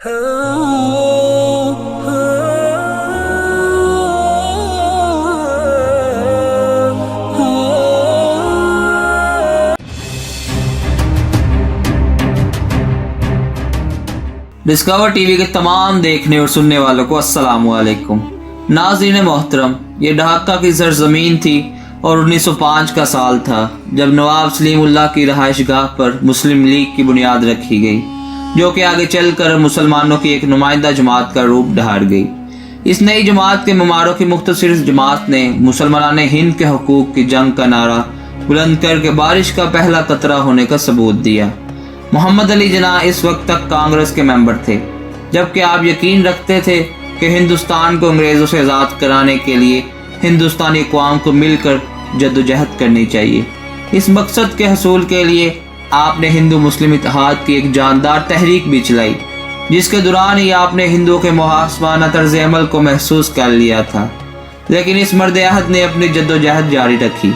Discover T V کے تمام دیکھنے اور سننے والوں کو السلام علیکم۔ ناظرین محترم، یہ ڈھاکہ کی سرزمین تھی اور 1905 کا سال تھا جب نواب سلیم اللہ کی رہائش گاہ پر مسلم لیگ کی بنیاد رکھی گئی، جو کہ آگے چل کر مسلمانوں کی ایک نمائندہ جماعت کا روپ دھار گئی۔ اس نئی جماعت کے مماروں کی مختصر جماعت نے مسلمانان ہند کے حقوق کی جنگ کا نعرہ بلند کر کے بارش کا پہلا قطرہ ہونے کا ثبوت دیا۔ محمد علی جناح اس وقت تک کانگریس کے ممبر تھے، جبکہ آپ یقین رکھتے تھے کہ ہندوستان کو انگریزوں سے آزاد کرانے کے لیے ہندوستانی اقوام کو مل کر جدوجہد کرنی چاہیے۔ اس مقصد کے حصول کے لیے آپ نے ہندو مسلم اتحاد کی ایک جاندار تحریک بھی چلائی، جس کے دوران ہی آپ نے ہندوؤں کے محاسبانہ طرز عمل کو محسوس کر لیا تھا، لیکن اس مرد عہد نے اپنی جدوجہد جاری رکھی۔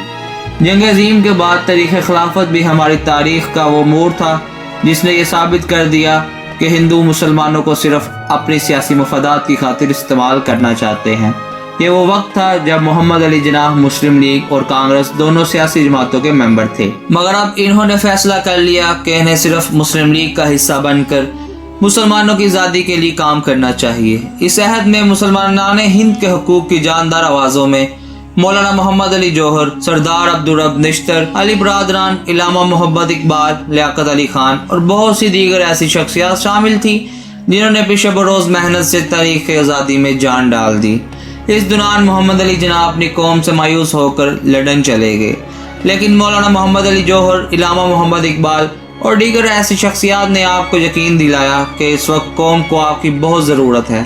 جنگ عظیم کے بعد تاریخ خلافت بھی ہماری تاریخ کا وہ موڑ تھا جس نے یہ ثابت کر دیا کہ ہندو مسلمانوں کو صرف اپنی سیاسی مفادات کی خاطر استعمال کرنا چاہتے ہیں۔ یہ وہ وقت تھا جب محمد علی جناح مسلم لیگ اور کانگریس دونوں سیاسی جماعتوں کے ممبر تھے، مگر اب انہوں نے فیصلہ کر لیا کہ انہیں صرف مسلم لیگ کا حصہ بن کر مسلمانوں کی آزادی کے لیے کام کرنا چاہیے۔ اس عہد میں مسلمانان ہند کے حقوق کی جاندار آوازوں میں مولانا محمد علی جوہر، سردار عبدالرب نشتر، علی برادران، علامہ محمد اقبال، لیاقت علی خان اور بہت سی دیگر ایسی شخصیات شامل تھیں جنہوں نے پیش بروز محنت سے تاریخ آزادی میں جان ڈال دی۔ اس دوران محمد علی جناح اپنی قوم سے مایوس ہو کر لندن چلے گئے، لیکن مولانا محمد علی جوہر، علامہ محمد اقبال اور دیگر ایسی شخصیات نے آپ کو یقین دلایا کہ اس وقت قوم کو آپ کی بہت ضرورت ہے۔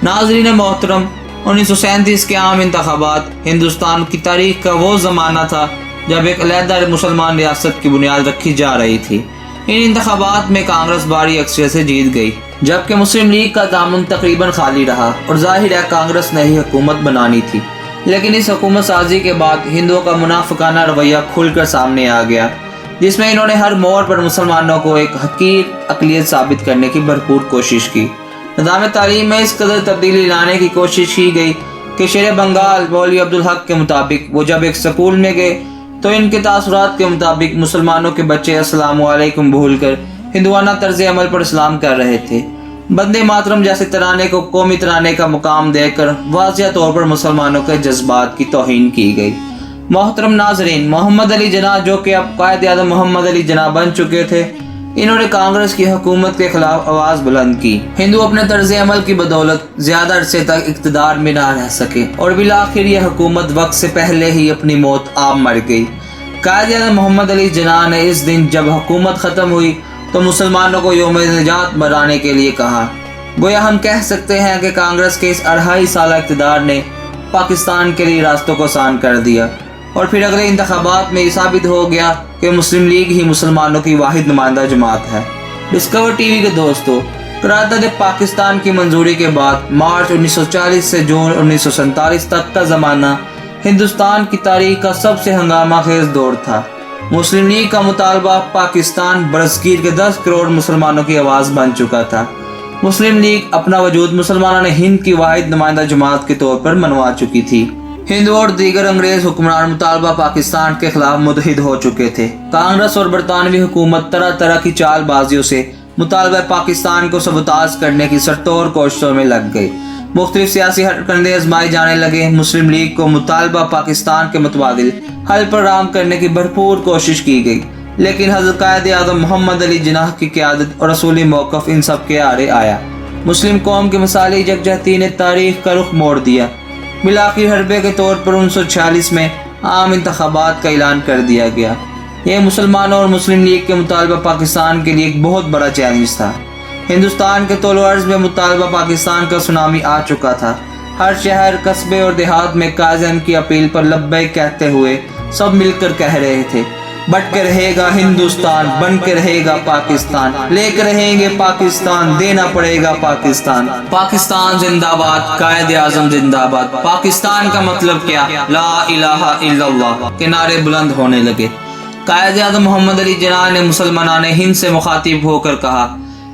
ناظرین محترم، 1937 کے عام انتخابات ہندوستان کی تاریخ کا وہ زمانہ تھا جب ایک علیحدہ مسلمان ریاست کی بنیاد رکھی جا رہی تھی۔ ان انتخابات میں کانگریس بھاری اکثریت سے جیت گئی، جبکہ مسلم لیگ کا دامن تقریباً خالی رہا، اور ظاہر ہے کانگریس نے ہی حکومت بنانی تھی۔ لیکن اس حکومت سازی کے بعد ہندوؤں کا منافقانہ رویہ کھل کر سامنے آ گیا، جس میں انہوں نے ہر موڑ پر مسلمانوں کو ایک حقیر اقلیت ثابت کرنے کی بھرپور کوشش کی۔ نظام تعلیم میں اس قدر تبدیلی لانے کی کوشش کی گئی کہ شیر بنگال مولوی عبدالحق کے مطابق وہ جب ایک سکول میں گئے تو ان کے تاثرات کے مطابق مسلمانوں کے بچے السلام علیکم بھول کر ہندوانہ طرز عمل پر اسلام کر رہے تھے۔ بندے ماترم جیسے ترانے کو قومی ترانے کا مقام دے کر واضح طور پر مسلمانوں کے جذبات کی توہین کی گئی۔ محترم ناظرین، محمد علی جناح جو کہ اب قائد اعظم محمد علی جناح بن چکے تھے، انہوں نے کانگریس کی حکومت کے خلاف آواز بلند کی۔ ہندو اپنے طرز عمل کی بدولت زیادہ عرصے تک اقتدار میں نہ رہ سکے اور بالآخر یہ حکومت وقت سے پہلے ہی اپنی موت آپ مر گئی۔ قائد اعظم محمد علی جناح نے اس دن جب حکومت ختم ہوئی تو مسلمانوں کو یوم نجات منانے کے لیے کہا۔ گویا ہم کہہ سکتے ہیں کہ کانگریس کے اس 2.5 سالہ اقتدار نے پاکستان کے لیے راستوں کو آسان کر دیا، اور پھر اگلے انتخابات میں یہ ثابت ہو گیا کہ مسلم لیگ ہی مسلمانوں کی واحد نمائندہ جماعت ہے۔ ڈسکور ٹی وی کے دوستو، قرارداد پاکستان کی منظوری کے بعد مارچ 1940 سے جون 1947 تک کا زمانہ ہندوستان کی تاریخ کا سب سے ہنگامہ خیز دور تھا۔ مسلم لیگ کا مطالبہ پاکستان برصغیر کے 10 کروڑ مسلمانوں کی آواز بن چکا تھا۔ مسلم لیگ اپنا وجود مسلمانان ہند کی واحد نمائندہ جماعت کے طور پر منوا چکی تھی۔ ہندو اور دیگر انگریز حکمران مطالبہ پاکستان کے خلاف متحد ہو چکے تھے۔ کانگریس اور برطانوی حکومت طرح طرح کی چال بازیوں سے مطالبہ پاکستان کو سبوتاژ کرنے کی سرتور کوششوں میں لگ گئی۔ مختلف سیاسی ہتھکنڈے آزمائے جانے لگے۔ مسلم لیگ کو مطالبہ پاکستان کے متبادل حل فراہم کرنے کی بھرپور کوشش کی گئی، لیکن حضرت قائد اعظم محمد علی جناح کی قیادت اور اصولی موقف ان سب کے آڑے آیا۔ مسلم قوم کی مثالی یکجہتی نے تاریخ کا رخ موڑ دیا۔ بالآخر حربے کے طور پر 1946 میں عام انتخابات کا اعلان کر دیا گیا۔ یہ مسلمانوں اور مسلم لیگ کے مطالبہ پاکستان کے لیے ایک بہت بڑا چیلنج تھا۔ ہندوستان کے طول و عرض میں مطالبہ پاکستان کا سونامی آ چکا تھا۔ ہر شہر، قصبے اور دیہات میں قائدین کی اپیل پر لبیک کہتے ہوئے سب مل کر کہہ رہے تھے، بٹ کے رہے گا ہندوستان، بن کے رہے گا پاکستان، لے کے رہیں گے پاکستان، دینا پڑے گا پاکستان۔ پاکستان زندہ باد، قائد اعظم زندہ باد۔ پاکستان کا مطلب کیا؟ لا الہ الا اللہ کے نعرے بلند ہونے لگے۔ قائد اعظم محمد علی جناح نے مسلمانان ہند سے مخاطب ہو کر کہا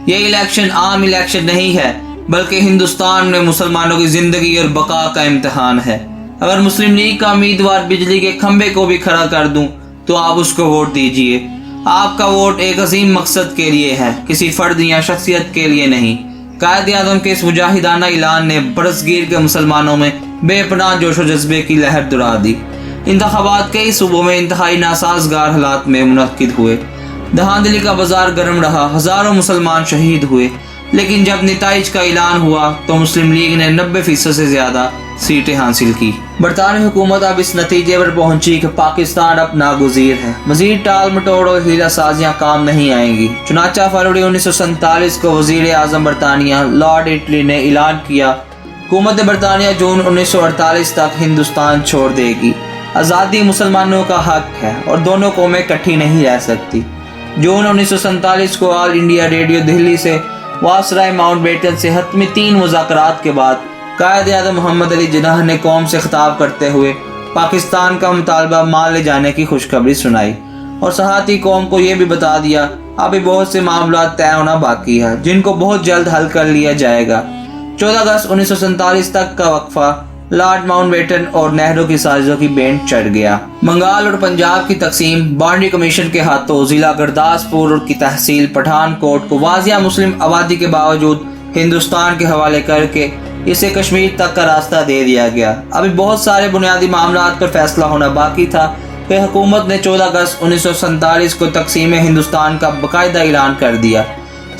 یہ الیکشن عام الیکشن نہیں ہے بلکہ ہندوستان میں مسلمانوں کی زندگی اور بقا کا امتحان ہے۔ اگر مسلم لیگ کا امیدوار بجلی کے کھمبے کو بھی کھڑا کر دوں تو آپ اس کو ووٹ دیجئے۔ آپ کا ووٹ ایک عظیم مقصد کے لیے ہے، کسی فرد یا شخصیت کے لیے نہیں۔ قائد اعظم کے اس مجاہدانہ اعلان نے برصغیر کے مسلمانوں میں بے پناہ جوش و جذبے کی لہر دہرا دی۔ انتخابات کئی صوبوں میں انتہائی ناسازگار حالات میں منعقد ہوئے۔ دہاندلی کا بازار گرم رہا، ہزاروں مسلمان شہید ہوئے، لیکن جب نتائج کا اعلان ہوا تو مسلم لیگ نے 90% سے زیادہ سیٹیں حاصل کی۔ برطانوی حکومت اب اس نتیجے پر پہنچی کہ پاکستان اب ناگزیر ہے، مزید ٹال مٹوڑ اور ہیرا سازیاں کام نہیں آئیں گی۔ چنانچہ فروری 1947 کو وزیر اعظم برطانیہ لارڈ اٹلی نے اعلان کیا حکومت برطانیہ جون 1948 تک ہندوستان چھوڑ دے گی۔ آزادی مسلمانوں کا حق ہے اور دونوں قومیں اکٹھی نہیں رہ سکتی۔ جون 1947 کو آل انڈیا ریڈیو دہلی سے واسرائے ماؤنٹ بیٹن سے حتمی 3 مذاکرات کے بعد قائد اعظم محمد علی جناح نے قوم سے خطاب کرتے ہوئے پاکستان کا مطالبہ مان لے جانے کی خوشخبری سنائی اور ساتھ قوم کو یہ بھی بتا دیا ابھی بہت سے معاملات طے ہونا باقی ہے جن کو بہت جلد حل کر لیا جائے گا۔ 14 اگست 1947 تک کا وقفہ لارڈ ماؤنٹ بیٹن اور نہرو کی سازشوں کی بینٹ چڑھ گیا۔ بنگال اور پنجاب کی تقسیم بانڈری کمیشن کے ہاتھوں ضلع گرداسپور کی تحصیل پٹھان کوٹ کو واضح مسلم آبادی کے باوجود ہندوستان کے حوالے کر کے اسے کشمیر تک کا راستہ دے دیا گیا۔ ابھی بہت سارے بنیادی معاملات پر فیصلہ ہونا باقی تھا کہ حکومت نے 14 اگست 1947 کو تقسیم ہندوستان کا باقاعدہ اعلان کر دیا۔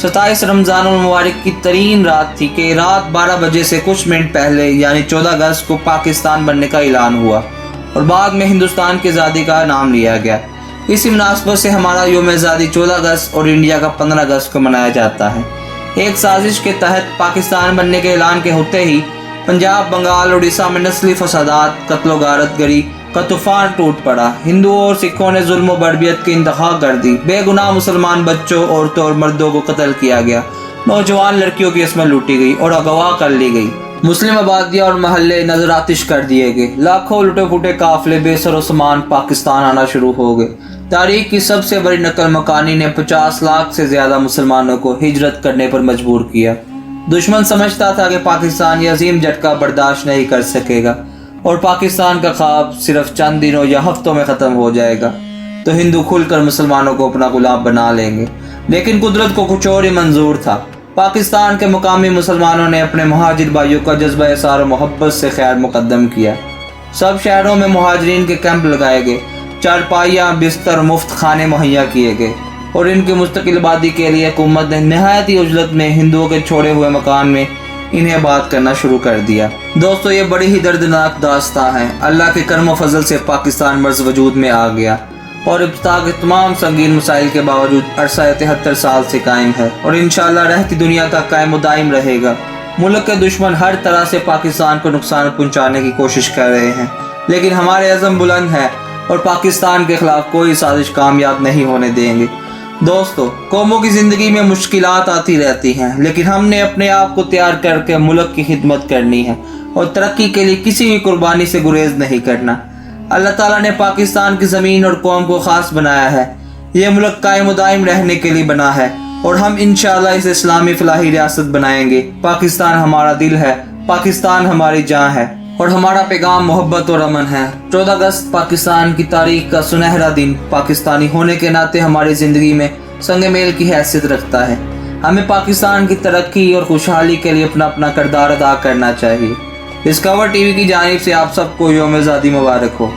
27 رمضان المبارک کی ترین رات تھی کہ رات 12 بجے سے کچھ منٹ پہلے یعنی 14 اگست کو پاکستان بننے کا اعلان ہوا اور بعد میں ہندوستان کی آزادی کا نام لیا گیا۔ اسی مناسبت سے ہمارا یوم آزادی 14 اگست اور انڈیا کا 15 اگست کو منایا جاتا ہے۔ ایک سازش کے تحت پاکستان بننے کے اعلان کے ہوتے ہی پنجاب، بنگال اور اڑیسہ میں نسلی فسادات، قتل و غارت گری کا طوفان ٹوٹ پڑا۔ ہندوؤں اور سکھوں نے ظلم و بربریت کی انتہا کر دی۔ بے گناہ مسلمان بچوں، عورتوں اور مردوں کو قتل کیا گیا۔ نوجوان لڑکیوں کی عصمت لوٹی گئی اور اغوا کر لی گئی۔ مسلم آبادیاں اور محلے نظر آتش کر دیے گئے۔ لاکھوں لٹے پھوٹے قافلے بے سر و سامان پاکستان آنا شروع ہو گئے۔ تاریخ کی سب سے بڑی نقل مکانی نے 50 لاکھ سے زیادہ مسلمانوں کو ہجرت کرنے پر مجبور کیا۔ دشمن سمجھتا تھا کہ پاکستان یہ عظیم جھٹکا برداشت نہیں کر سکے گا اور پاکستان کا خواب صرف چند دنوں یا ہفتوں میں ختم ہو جائے گا تو ہندو کھل کر مسلمانوں کو اپنا غلام بنا لیں گے۔ لیکن قدرت کو کچھ اور ہی منظور تھا۔ پاکستان کے مقامی مسلمانوں نے اپنے مہاجر بھائیوں کا جذبہ اثار و محبت سے خیر مقدم کیا۔ سب شہروں میں مہاجرین کے کیمپ لگائے گئے، چارپائیاں، بستر، مفت کھانے مہیا کیے گئے اور ان کی مستقل آبادی کے لیے حکومت نے نہایت ہی عجلت میں ہندوؤں کے چھوڑے ہوئے مکان میں انہیں آباد کرنا شروع کر دیا۔ دوستو، یہ بڑی ہی دردناک داستان ہے۔ اللہ کے کرم و فضل سے پاکستان مرز وجود میں آ گیا اور ابتدا کے تمام سنگین مسائل کے باوجود عرصہ 73 سال سے قائم ہے اور انشاءاللہ رہتی دنیا تک قائم و دائم رہے گا۔ ملک کے دشمن ہر طرح سے پاکستان کو نقصان پہنچانے کی کوشش کر رہے ہیں، لیکن ہمارے عزم بلند ہے اور پاکستان کے خلاف کوئی سازش کامیاب نہیں ہونے دیں گے۔ دوستو، قوموں کی زندگی میں مشکلات آتی رہتی ہیں، لیکن ہم نے اپنے آپ کو تیار کر کے ملک کی خدمت کرنی ہے اور ترقی کے لیے کسی بھی قربانی سے گریز نہیں کرنا۔ اللہ تعالیٰ نے پاکستان کی زمین اور قوم کو خاص بنایا ہے۔ یہ ملک قائم و دائم رہنے کے لیے بنا ہے اور ہم انشاءاللہ اسے اسلامی فلاحی ریاست بنائیں گے۔ پاکستان ہمارا دل ہے، پاکستان ہماری جان ہے اور ہمارا پیغام محبت اور امن ہے۔ 14 اگست پاکستان کی تاریخ کا سنہرا دن پاکستانی ہونے کے ناطے ہماری زندگی میں سنگ میل کی حیثیت رکھتا ہے۔ ہمیں پاکستان کی ترقی اور خوشحالی کے لیے اپنا اپنا کردار ادا کرنا چاہیے۔ ڈسکور ٹی وی کی جانب سے آپ سب کو یوم آزادی مبارک ہو۔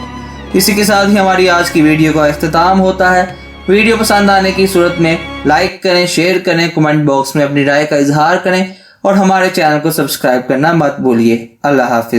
اسی کے ساتھ ہی ہماری آج کی ویڈیو کا اختتام ہوتا ہے۔ ویڈیو پسند آنے کی صورت میں لائک کریں، شیئر کریں، کمنٹ باکس میں اپنی رائے کا اظہار کریں اور ہمارے چینل کو سبسکرائب کرنا مت بھولیے۔ اللہ حافظ۔